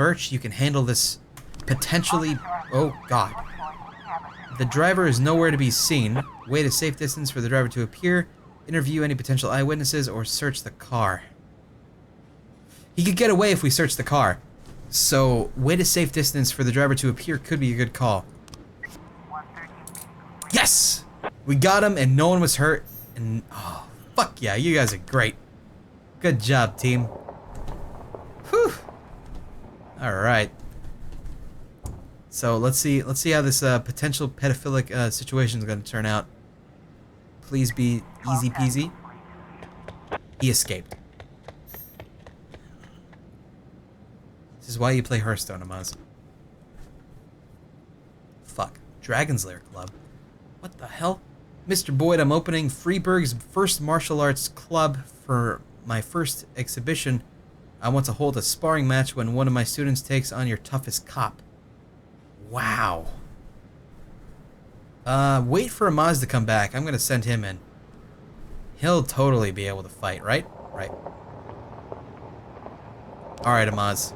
Birch, you can handle this potentially... Oh, God. The driver is nowhere to be seen. Wait a safe distance for the driver to appear. Interview any potential eyewitnesses or search the car. He could get away if we search the car. So, wait a safe distance for the driver to appear could be a good call. Yes! We got him and no one was hurt. And, oh, fuck yeah, you guys are great. Good job, team. Whew. Alright. So, let's see how this potential pedophilic situation is going to turn out. Please be easy peasy. He escaped. This is why you play Hearthstone, Amaz. Fuck. Dragon's Lair Club. What the hell? Mr. Boyd, I'm opening Freeburg's first martial arts club for my first exhibition. I want to hold a sparring match when one of my students takes on your toughest cop. Wow. Wait for Amaz to come back. I'm gonna send him in. He'll totally be able to fight, right? Right. Alright, Amaz.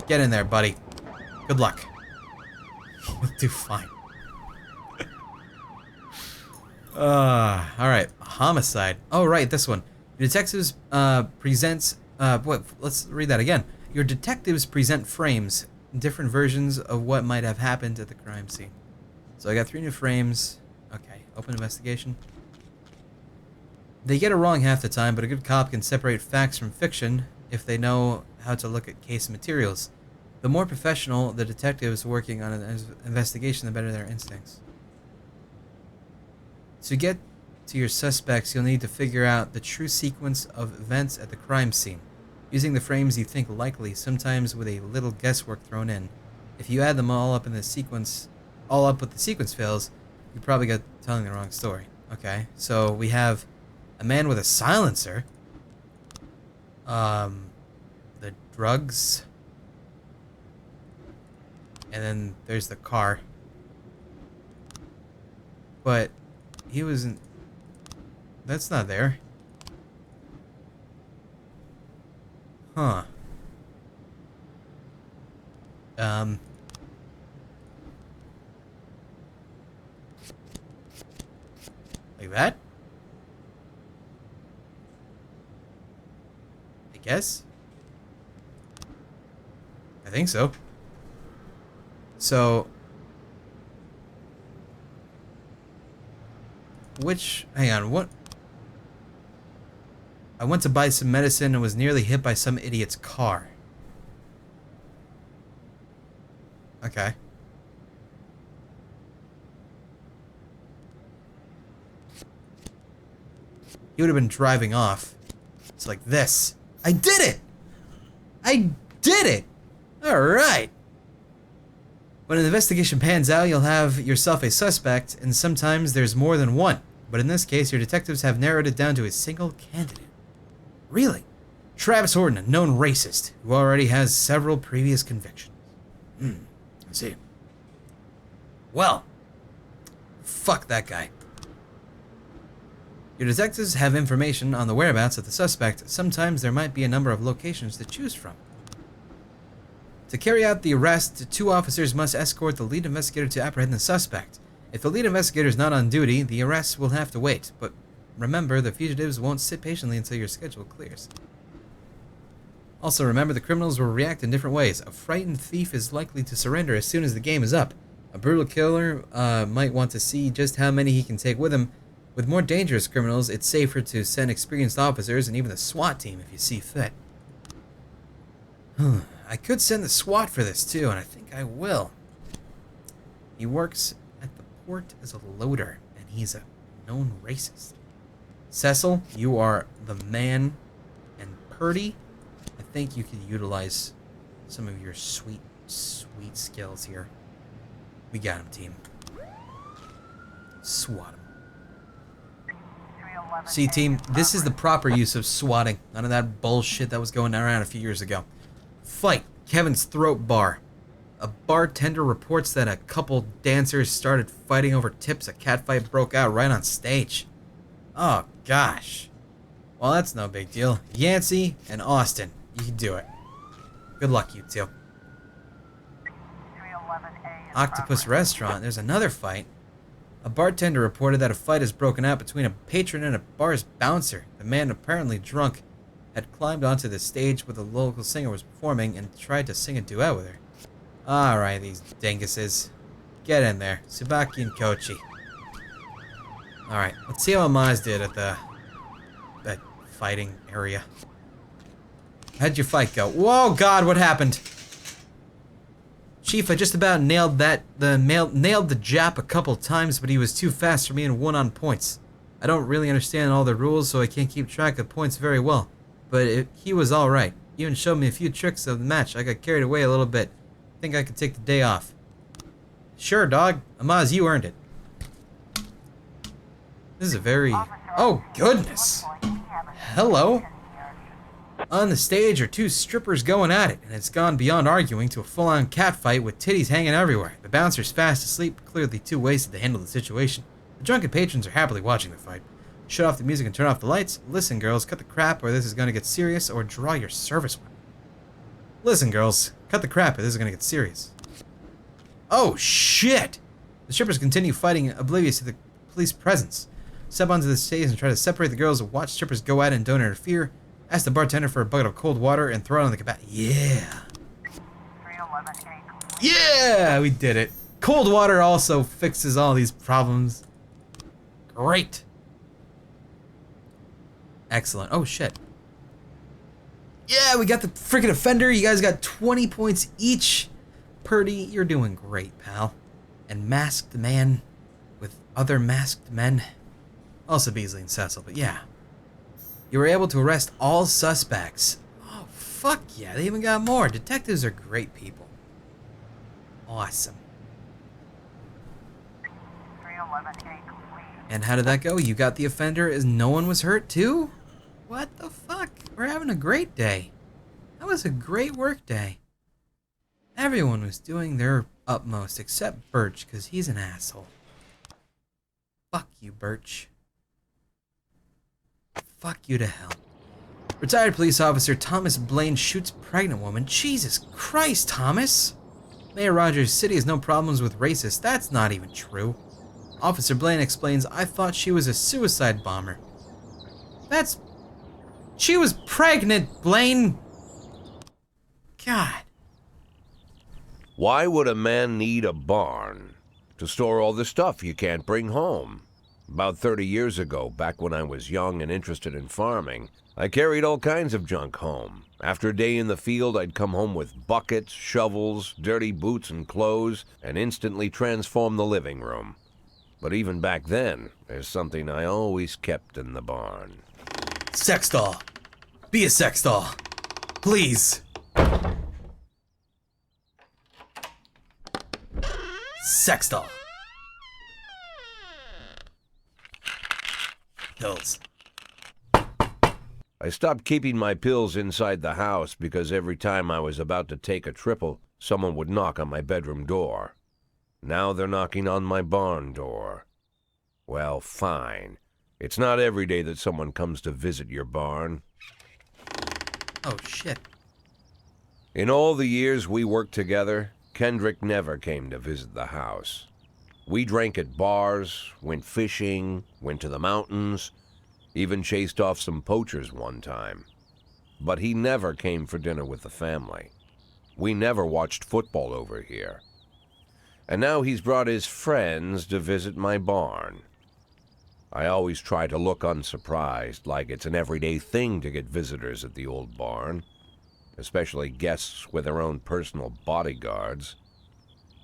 Get in there, buddy. Good luck. You'll do fine. Alright. Homicide. Oh, right, this one. Your detectives presents... let's read that again. Your detectives present frames, different versions of what might have happened at the crime scene. So I got 3 new frames. Okay, open investigation. They get it wrong half the time, but a good cop can separate facts from fiction if they know how to look at case materials. The more professional the detectives working on an investigation, the better their instincts. To get to your suspects, you'll need to figure out the true sequence of events at the crime scene, using the frames you think likely, sometimes with a little guesswork thrown in. If you add them all up with the sequence fails, you probably got telling the wrong story. Okay, so we have a man with a silencer. The drugs. And then there's the car. But he wasn't... That's not there. Huh. Like that? I guess? I think so. So... Hang on, what? I went to buy some medicine and was nearly hit by some idiot's car. Okay. He would have been driving off. It's like this. I did it! I did it! Alright! When an investigation pans out, you'll have yourself a suspect, and sometimes there's more than one. But in this case, your detectives have narrowed it down to a single candidate. Really? Travis Horton, a known racist, who already has several previous convictions. I see. Well, fuck that guy. Your detectives have information on the whereabouts of the suspect. Sometimes there might be a number of locations to choose from. To carry out the arrest, 2 officers must escort the lead investigator to apprehend the suspect. If the lead investigator is not on duty, the arrest will have to wait. But remember, the fugitives won't sit patiently until your schedule clears. Also remember, the criminals will react in different ways. A frightened thief is likely to surrender as soon as the game is up. A brutal killer might want to see just how many he can take with him. With more dangerous criminals, it's safer to send experienced officers and even the SWAT team if you see fit. I could send the SWAT for this too, and I think I will. He works at the port as a loader, and he's a known racist. Cecil, you are the man, and Purdy, I think you could utilize some of your sweet, sweet skills here. We got him, team. SWAT him. See, team, this is the proper use of swatting. None of that bullshit that was going around a few years ago. Fight. Kevin's throat bar. A bartender reports that a couple dancers started fighting over tips. A catfight broke out right on stage. Oh, gosh. Well, that's no big deal. Yancey and Austin. You can do it. Good luck, you two. Octopus Restaurant. There's another fight. A bartender reported that a fight has broken out between a patron and a bar's bouncer. The man, apparently drunk, had climbed onto the stage where the local singer was performing and tried to sing a duet with her. Alright, these dinguses. Get in there. Tsubaki and Kochi. Alright, let's see how Amaz did at that fighting area. How'd your fight go? Whoa, God, what happened? Chief, I just about nailed the Jap a couple times, but he was too fast for me and won on points. I don't really understand all the rules, so I can't keep track of points very well. But he was alright. Even showed me a few tricks of the match. I got carried away a little bit. Think I could take the day off. Sure, dog. Amaz, you earned it. This is a very... Oh, goodness. Hello. On the stage are two strippers going at it, and it's gone beyond arguing to a full-on catfight with titties hanging everywhere. The bouncer's fast asleep, clearly too wasted to handle the situation. The drunken patrons are happily watching the fight. Shut off the music and turn off the lights. Listen, girls, cut the crap or this is going to get serious, or draw your service weapon. Listen, girls, cut the crap or this is going to get serious. Oh, shit! The strippers continue fighting, oblivious to the police presence. Step onto the stage and try to separate the girls. Watch strippers go at it and don't interfere. Ask the bartender for a bucket of cold water and throw it on the cabinet. Yeah! Yeah! We did it. Cold water also fixes all these problems. Great. Excellent. Oh, shit. Yeah, we got the freaking offender. You guys got 20 points each. Purdy, you're doing great, pal. And Masked Man with other masked men. Also Beasley and Cecil, but yeah. You were able to arrest all suspects. Oh, fuck yeah. They even got more. Detectives are great people. Awesome. And how did that go? You got the offender as no one was hurt too? What the fuck? We're having a great day. That was a great work day. Everyone was doing their utmost except Birch, because he's an asshole. Fuck you, Birch. Fuck you to hell. Retired police officer Thomas Blaine shoots pregnant woman. Jesus Christ, Thomas! Mayor Rogers City has no problems with racists. That's not even true. Officer Blaine explains, I thought she was a suicide bomber. She was pregnant, Blaine! God. Why would a man need a barn? To store all the stuff you can't bring home. About 30 years ago, back when I was young and interested in farming, I carried all kinds of junk home. After a day in the field, I'd come home with buckets, shovels, dirty boots and clothes, and instantly transform the living room. But even back then, there's something I always kept in the barn. Sex doll. Be a sex doll. Please. Sex doll. Pills. I stopped keeping my pills inside the house because every time I was about to take a triple, someone would knock on my bedroom door. Now they're knocking on my barn door. Well, fine. It's not every day that someone comes to visit your barn. Oh, shit. In all the years we worked together, Kendrick never came to visit the house. We drank at bars, went fishing, went to the mountains, even chased off some poachers one time. But he never came for dinner with the family. We never watched football over here. And now he's brought his friends to visit my barn. I always try to look unsurprised, like it's an everyday thing to get visitors at the old barn, especially guests with their own personal bodyguards.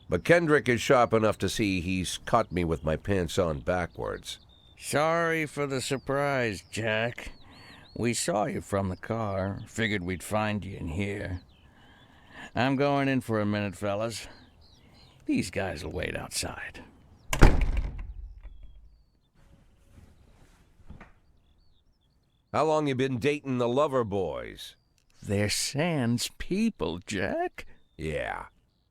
But Kendrick is sharp enough to see he's caught me with my pants on backwards. Sorry for the surprise, Jack. We saw you from the car. Figured we'd find you in here. I'm going in for a minute, fellas. These guys will wait outside. How long you been dating the lover boys? They're Sans people, Jack. Yeah.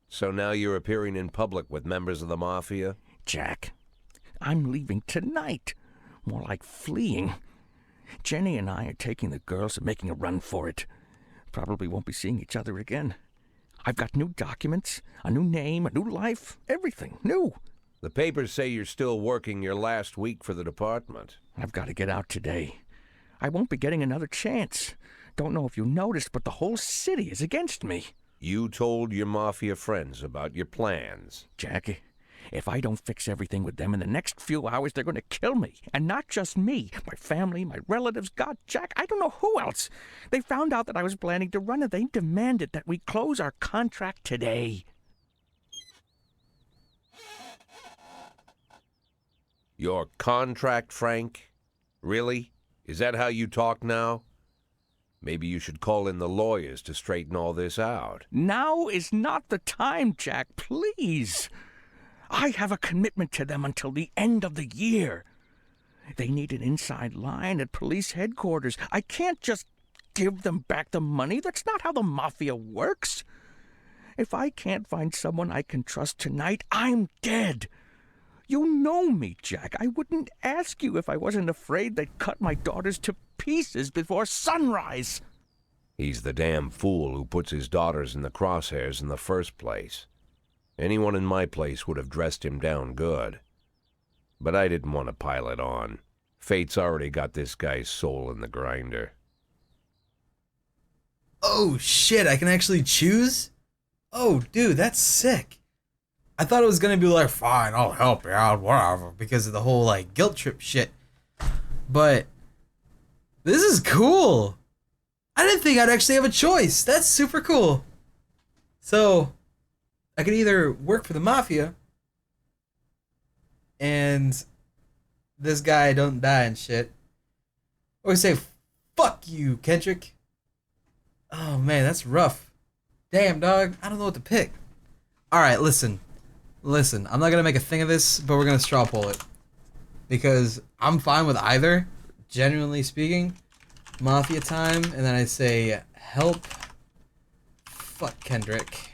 So now you're appearing in public with members of the Mafia? Jack, I'm leaving tonight. More like fleeing. Jenny and I are taking the girls and making a run for it. probably won't be seeing each other again. I've got new documents, a new name, a new life, everything new. The papers say you're still working your last week for the department. I've got to get out today. I won't be getting another chance. Don't know if you noticed, but the whole city is against me. You told your Mafia friends about your plans. Jackie, if I don't fix everything with them in the next few hours, they're going to kill me. And not just me. My family, my relatives, God, Jack, I don't know who else. They found out that I was planning to run and they demanded that we close our contract today. Your contract, Frank? Really? Is that how you talk now? Maybe you should call in the lawyers to straighten all this out. Now is not the time, Jack, please. I have a commitment to them until the end of the year. They need an inside line at police headquarters. I can't just give them back the money. That's not how the Mafia works. If I can't find someone I can trust tonight, I'm dead. You know me, Jack. I wouldn't ask you if I wasn't afraid they'd cut my daughters to pieces before sunrise. He's the damn fool who puts his daughters in the crosshairs in the first place. Anyone in my place would have dressed him down good. But I didn't want to pile it on. Fate's already got this guy's soul in the grinder. Oh shit, I can actually choose? Oh dude, that's sick. I thought it was gonna be like, fine, I'll help you out, whatever, because of the whole like guilt trip shit. But this is cool. I didn't think I'd actually have a choice. That's super cool. So I could either work for the Mafia and this guy don't die and shit, or say, fuck you, Kendrick. Oh man, that's rough. Damn, dog, I don't know what to pick. Alright, listen, I'm not gonna make a thing of this, but we're gonna straw poll it. Because I'm fine with either, genuinely speaking. Mafia time, and then I say, help, fuck Kendrick.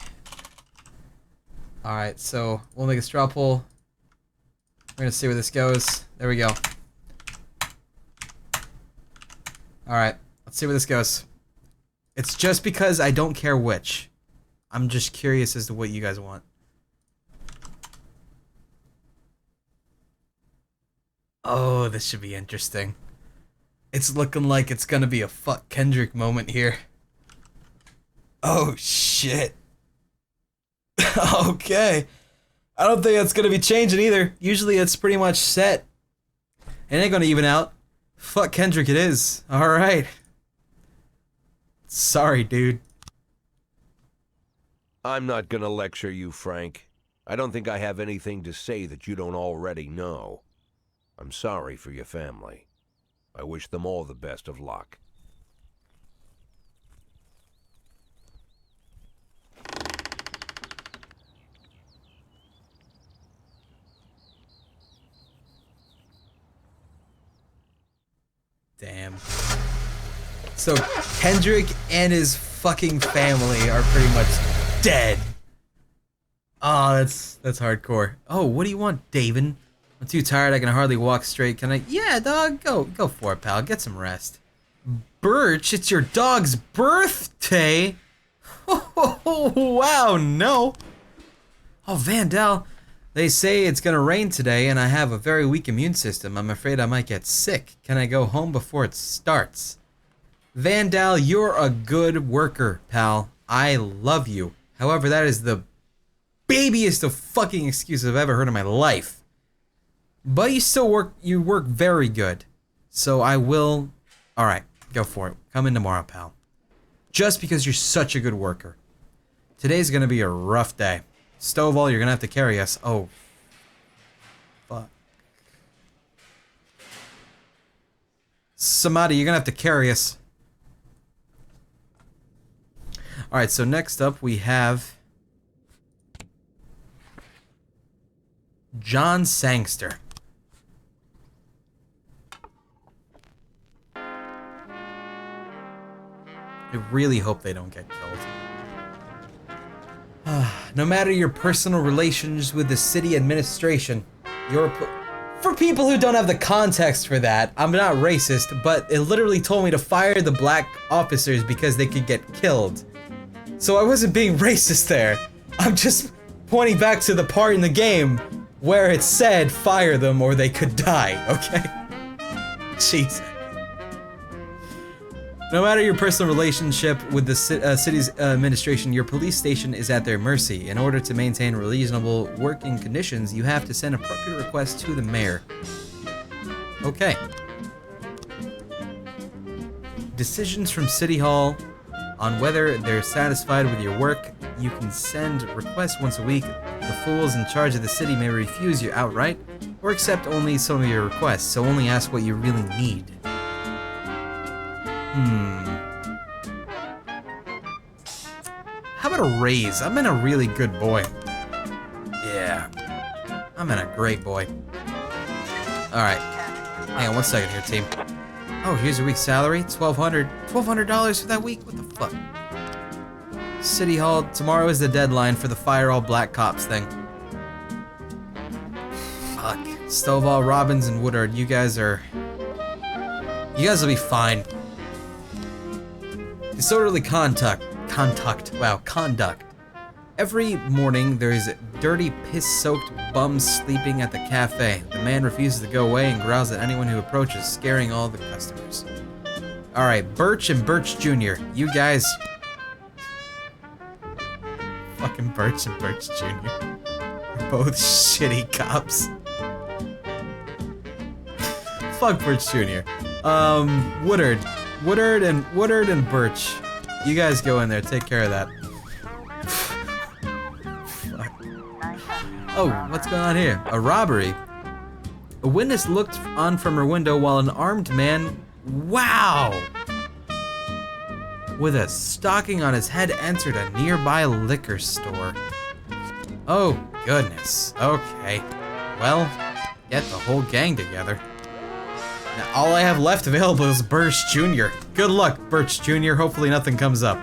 Alright, so we'll make a straw poll. We're gonna see where this goes. There we go. Alright, let's see where this goes. It's just because I don't care which. I'm just curious as to what you guys want. Oh, this should be interesting. It's looking like it's gonna be a fuck Kendrick moment here. Oh, shit. Okay. I don't think that's gonna be changing either. Usually it's pretty much set. It ain't gonna even out. Fuck Kendrick it is. Alright. Sorry, dude. I'm not gonna lecture you, Frank. I don't think I have anything to say that you don't already know. I'm sorry for your family. I wish them all the best of luck. Damn. So Kendrick and his fucking family are pretty much dead. Oh, that's hardcore. Oh, what do you want, David? I'm too tired, I can hardly walk straight. Can I? Yeah, dog, go for it, pal. Get some rest. Birch, it's your dog's birthday. Oh, wow, no. Oh, Vandal, they say it's gonna rain today and I have a very weak immune system. I'm afraid I might get sick. Can I go home before it starts? Vandal, you're a good worker, pal. I love you. However, that is the babiest of fucking excuses I've ever heard in my life. But you work very good. So I will, alright, go for it. Come in tomorrow, pal. Just because you're such a good worker. Today's gonna be a rough day. Stovall, you're gonna have to carry us. Oh. Fuck. Samadi, you're gonna have to carry us. Alright, so next up we have John Sangster. I really hope they don't get killed. No matter your personal relations with the city administration, your For people who don't have the context for that, I'm not racist, but it literally told me to fire the black officers because they could get killed. So I wasn't being racist there. I'm just pointing back to the part in the game where it said fire them or they could die, okay? Jesus. No matter your personal relationship with the city's administration, your police station is at their mercy. In order to maintain reasonable working conditions, you have to send appropriate requests to the mayor. Okay. Decisions from City Hall on whether they're satisfied with your work. You can send requests once a week. The fools in charge of the city may refuse you outright, or accept only some of your requests, so only ask what you really need. How about a raise? I've been a really good boy. Yeah. I'm been a great boy. Alright. Hang on one second here, team. Oh, here's your week's salary. $1,200 for that week? What the fuck? City Hall. Tomorrow is the deadline for the fire all black cops thing. Fuck. Stovall, Robbins, and Woodard. You guys will be fine. Disorderly conduct. Every morning, there is dirty, piss-soaked bums sleeping at the cafe. The man refuses to go away and growls at anyone who approaches, scaring all the customers. Alright, Birch and Birch Jr. You guys... Fucking Birch and Birch Jr. Both shitty cops. Fuck Birch Jr. Woodard and Birch. You guys go in there, take care of that. Fuck. Oh, what's going on here? A robbery. A witness looked on from her window while an armed man, wow, with a stocking on his head entered a nearby liquor store. Oh, goodness. Okay. Well, get the whole gang together. Now, all I have left available is Birch Jr. Good luck, Birch Jr. Hopefully nothing comes up.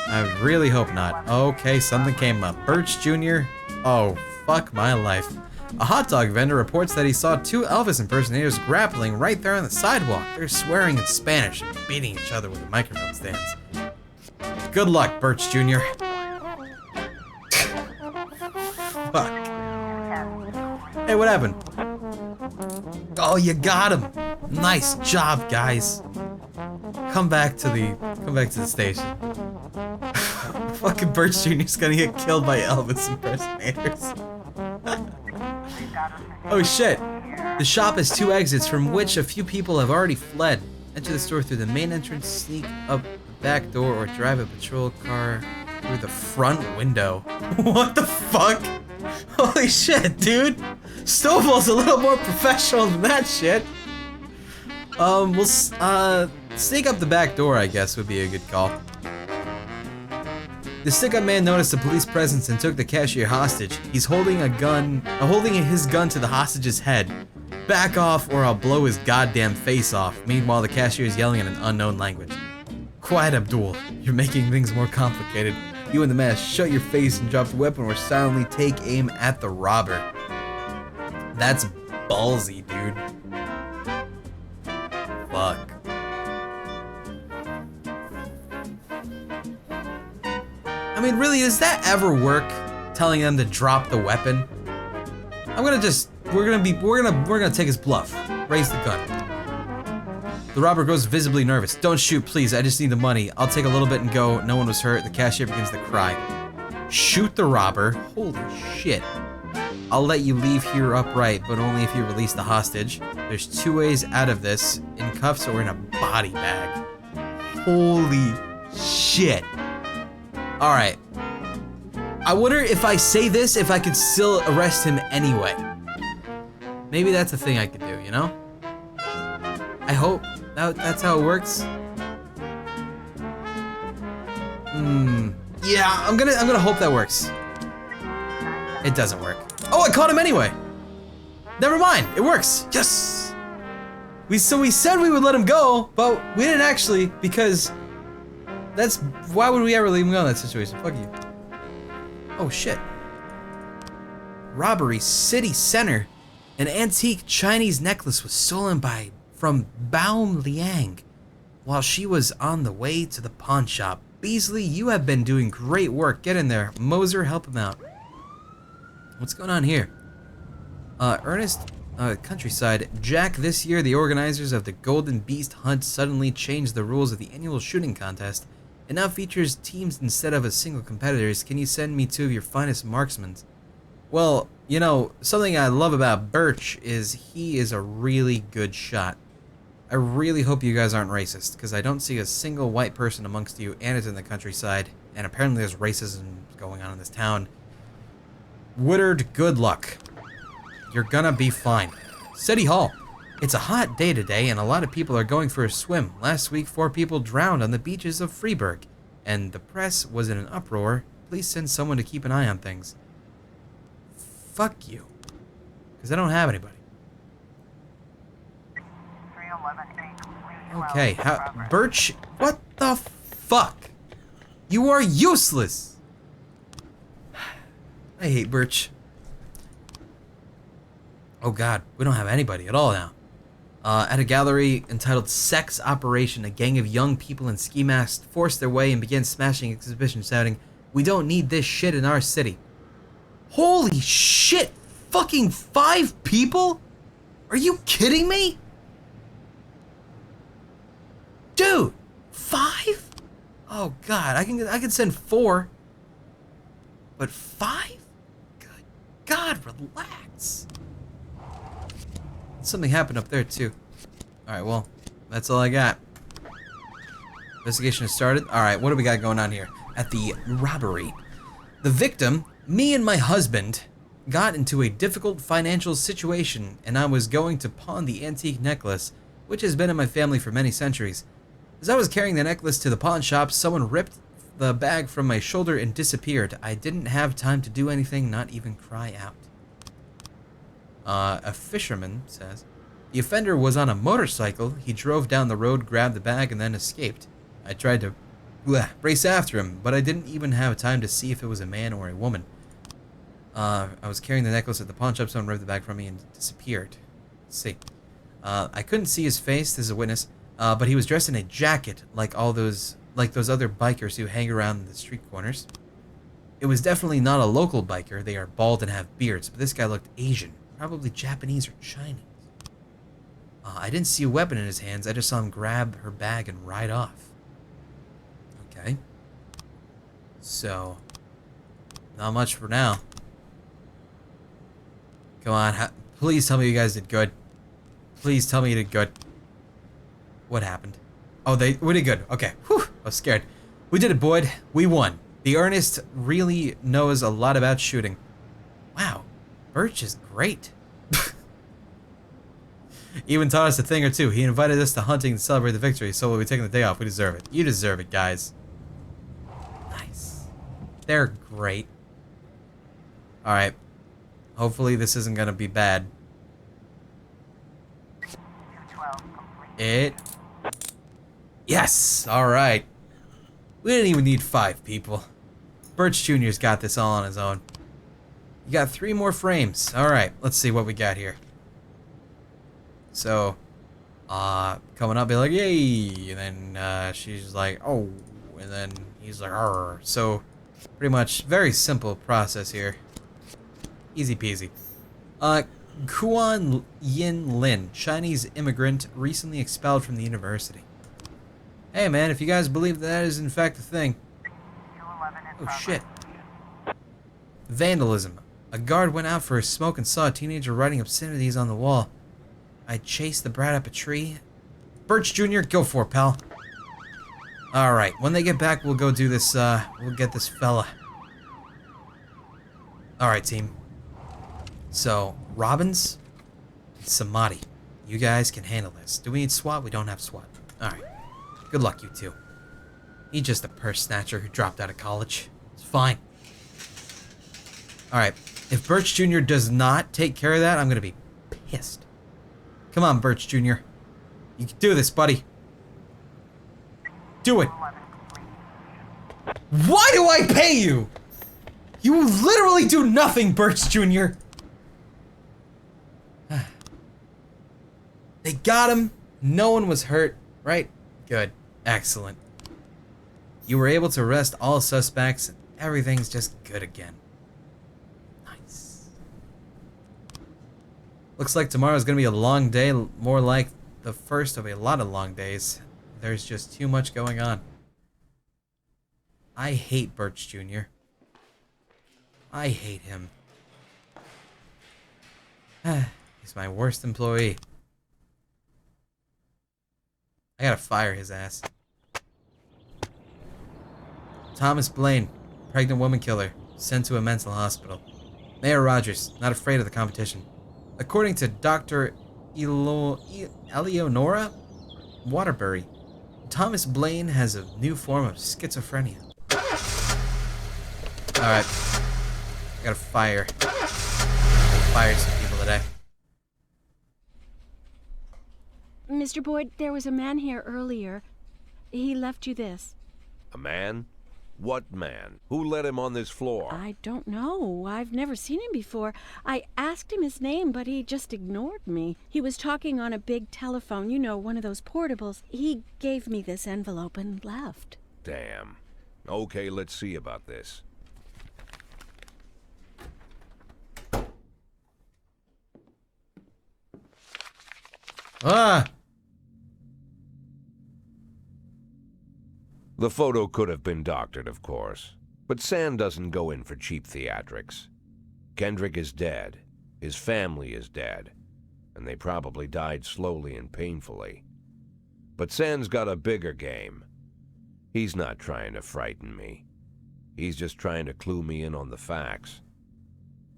I really hope not. Okay, something came up. Birch Jr. Oh, fuck my life. A hot dog vendor reports that he saw two Elvis impersonators grappling right there on the sidewalk. They're swearing in Spanish and beating each other with the microphone stands. Good luck, Birch Jr. Fuck. Hey, what happened? Oh, you got him. Nice job, guys. Come back to the station. Fucking Birch Jr.'s gonna get killed by Elvis impersonators. Oh shit. The shop has two exits from which a few people have already fled. Enter the store through the main entrance, sneak up the back door, or drive a patrol car through the front window. What the fuck? Holy shit, dude. Stovall's a little more professional than that shit. We'll sneak up the back door, I guess, would be a good call. The stick-up man noticed the police presence and took the cashier hostage. He's holding his gun to the hostage's head. Back off or I'll blow his goddamn face off. Meanwhile, the cashier is yelling in an unknown language. Quiet, Abdul. You're making things more complicated. You and the man, shut your face and drop the weapon or silently take aim at the robber. That's ballsy, dude. Fuck. I mean, really, does that ever work? Telling them to drop the weapon? We're gonna take his bluff. Raise the gun. The robber grows visibly nervous. Don't shoot, please. I just need the money. I'll take a little bit and go. No one was hurt. The cashier begins to cry. Shoot the robber. Holy shit. I'll let you leave here upright, but only if you release the hostage. There's two ways out of this, in cuffs or in a body bag. Holy shit. Alright. I wonder if I say this, if I could still arrest him anyway. Maybe that's a thing I could do, you know? I hope that's how it works. Yeah, I'm gonna hope that works. It doesn't work. Oh, I caught him anyway. Never mind, it works. Yes. We said we would let him go, but we didn't actually, because why would we ever leave him go in that situation? Fuck you. Oh shit. Robbery, city center. An antique Chinese necklace was stolen from Bao Liang while she was on the way to the pawn shop. Beasley, you have been doing great work. Get in there. Moser, help him out. What's going on here? Ernest, countryside. Jack, this year the organizers of the Golden Beast Hunt suddenly changed the rules of the annual shooting contest. It now features teams instead of a single competitors. Can you send me 2 of your finest marksmen? Well, you know, something I love about Birch is he is a really good shot. I really hope you guys aren't racist, because I don't see a single white person amongst you, and it's in the countryside, and apparently there's racism going on in this town. Woodard, good luck. You're gonna be fine. City Hall. It's a hot day today, and a lot of people are going for a swim. Last week, 4 people drowned on the beaches of Freiburg, and the press was in an uproar. Please send someone to keep an eye on things. Fuck you. Because I don't have anybody. Okay, Birch, what the fuck? You are useless! I hate Birch. Oh god, we don't have anybody at all now. At a gallery entitled Sex Operation, a gang of young people in ski masks forced their way and began smashing exhibitions, shouting, "We don't need this shit in our city." Holy shit! Fucking 5 people? Are you kidding me? Dude, 5? Oh god, I can send 4. But 5? Good god, relax. Something happened up there too. Alright, well, that's all I got. Investigation has started. Alright, what do we got going on here? At the robbery. The victim, me and my husband, got into a difficult financial situation, and I was going to pawn the antique necklace, which has been in my family for many centuries. As I was carrying the necklace to the pawn shop, someone ripped the bag from my shoulder and disappeared. I didn't have time to do anything, not even cry out. A fisherman says, the offender was on a motorcycle. He drove down the road, grabbed the bag, and then escaped. I tried to race after him, but I didn't even have time to see if it was a man or a woman. I was carrying the necklace at the pawn shop, someone ripped the bag from me and disappeared. Let's see. I couldn't see his face, this is a witness, but he was dressed in a jacket like those other bikers who hang around the street corners. It was definitely not a local biker. They are bald and have beards, but this guy looked Asian, probably Japanese or Chinese. I didn't see a weapon in his hands. I just saw him grab her bag and ride off. Okay. So, not much for now. Come on, please tell me you guys did good. Please tell me you did good. What happened? Oh, we did good. Okay. Whew. I was scared. We did it, Boyd. We won. The Ernest really knows a lot about shooting. Wow. Birch is great. Even taught us a thing or two. He invited us to hunting to celebrate the victory, so we'll be taking the day off. We deserve it. You deserve it, guys. Nice. They're great. Alright. Hopefully this isn't gonna be bad. Yes! Alright. We didn't even need 5 people. Birch Jr.'s got this all on his own. You got 3 more frames. Alright, let's see what we got here. So, coming up, be like, yay! And then she's like, oh. And then he's like, arr. So, pretty much, very simple process here. Easy peasy. Kuan Yin Lin, Chinese immigrant, recently expelled from the university. Hey man, if you guys believe that is in fact a thing. Oh shit. Vandalism. A guard went out for a smoke and saw a teenager writing obscenities on the wall. I chased the brat up a tree. Birch Jr., go for it, pal. Alright, when they get back, we'll go do this, we'll get this fella. Alright, team. So, Robbins, Samadhi, you guys can handle this. Do we need SWAT? We don't have SWAT. Alright. Good luck, you two. He's just a purse snatcher who dropped out of college. It's fine. Alright. If Birch Jr. does not take care of that, I'm gonna be pissed. Come on, Birch Jr. You can do this, buddy. Do it. Why do I pay you? You literally do nothing, Birch Jr. They got him. No one was hurt, right? Good. Excellent. You were able to arrest all suspects, and everything's just good again. Nice. Looks like tomorrow's gonna be a long day, more like the first of a lot of long days. There's just too much going on. I hate Birch Jr. I hate him. He's my worst employee. I gotta fire his ass. Thomas Blaine, pregnant woman killer, sent to a mental hospital. Mayor Rogers, not afraid of the competition. According to Dr. Eleonora Waterbury, Thomas Blaine has a new form of schizophrenia. Alright. I gotta fire some people today. Mr. Boyd, there was a man here earlier. He left you this. A man? What man? Who let him on this floor? I don't know. I've never seen him before. I asked him his name, but he just ignored me. He was talking on a big telephone, you know, one of those portables. He gave me this envelope and left. Damn. Okay, let's see about this. Ah! The photo could have been doctored, of course, but Sand doesn't go in for cheap theatrics. Kendrick is dead, his family is dead, and they probably died slowly and painfully. But Sand's got a bigger game. He's not trying to frighten me. He's just trying to clue me in on the facts.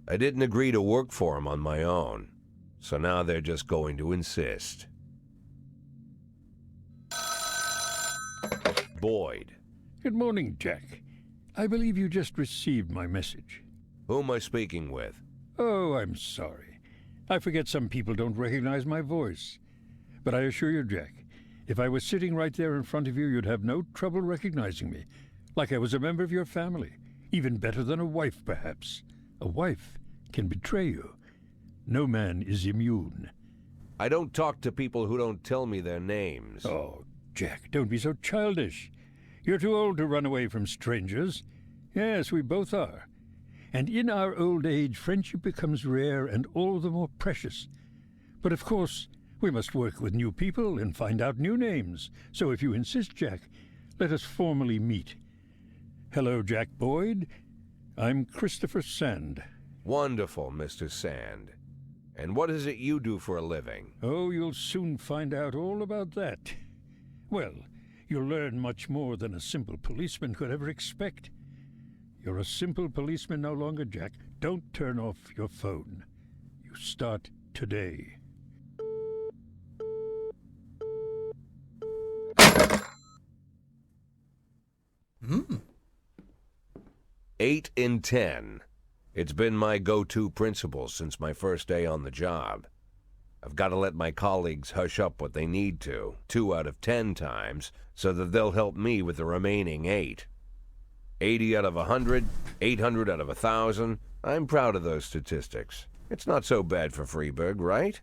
I didn't agree to work for him on my own, so now they're just going to insist. Boyd. Good morning, Jack. I believe you just received my message. Who am I speaking with? Oh, I'm sorry. I forget some people don't recognize my voice. But I assure you, Jack, if I was sitting right there in front of you, you'd have no trouble recognizing me. Like I was a member of your family. Even better than a wife, perhaps. A wife can betray you. No man is immune. I don't talk to people who don't tell me their names. Oh, Jack, don't be so childish. You're too old to run away from strangers. Yes, we both are. And in our old age, friendship becomes rare and all the more precious. But of course, we must work with new people and find out new names. So if you insist, Jack, let us formally meet. Hello, Jack Boyd. I'm Christopher Sand. Wonderful, Mr. Sand. And what is it you do for a living? Oh, you'll soon find out all about that. Well, you'll learn much more than a simple policeman could ever expect. You're a simple policeman no longer, Jack. Don't turn off your phone. You start today. Hmm. 8 in 10. It's been my go-to principle since my first day on the job. I've got to let my colleagues hush up what they need to, 2 out of 10 times, so that they'll help me with the remaining 8. 80 out of 100, 800 out of 1,000. I'm proud of those statistics. It's not so bad for Freeburg, right?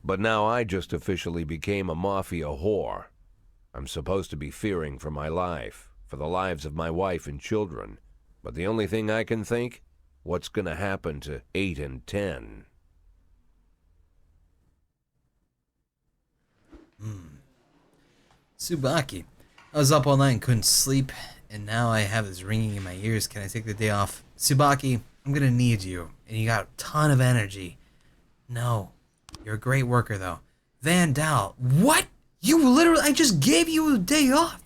But now I just officially became a Mafia whore. I'm supposed to be fearing for my life, for the lives of my wife and children. But the only thing I can think, what's gonna happen to 8 and 10? Tsubaki. I was up all night and couldn't sleep, and now I have this ringing in my ears. Can I take the day off? Tsubaki, I'm gonna need you, and you got a ton of energy. No. You're a great worker, though. Vandal. What? You literally... I just gave you a day off.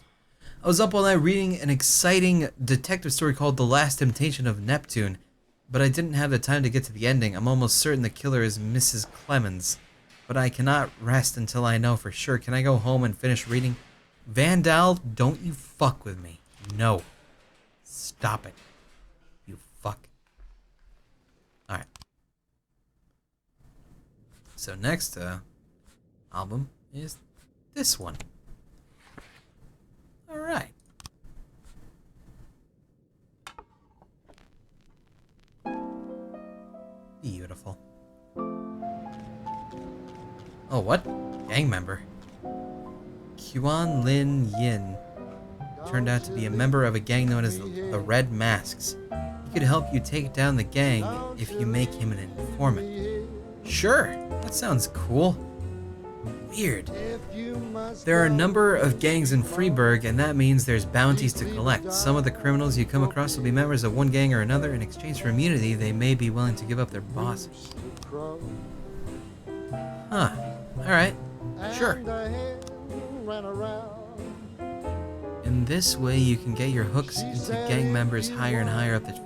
I was up all night reading an exciting detective story called The Last Temptation of Neptune, but I didn't have the time to get to the ending. I'm almost certain the killer is Mrs. Clemens, but I cannot rest until I know for sure. Can I go home and finish reading? Vandal, don't you fuck with me. No. Stop it. You fuck. Alright. So next album is this one. Alright. Beautiful. Oh, what? Gang member. Quan Lin Yin turned out to be a member of a gang known as the Red Masks. He could help you take down the gang if you make him an informant. Sure, that sounds cool. Weird. There are a number of gangs in Freiburg, and that means there's bounties to collect. Some of the criminals you come across will be members of one gang or another. In exchange for immunity, they may be willing to give up their bosses. Huh. Alright. Sure. In this way, you can get your hooks into gang members higher and higher up the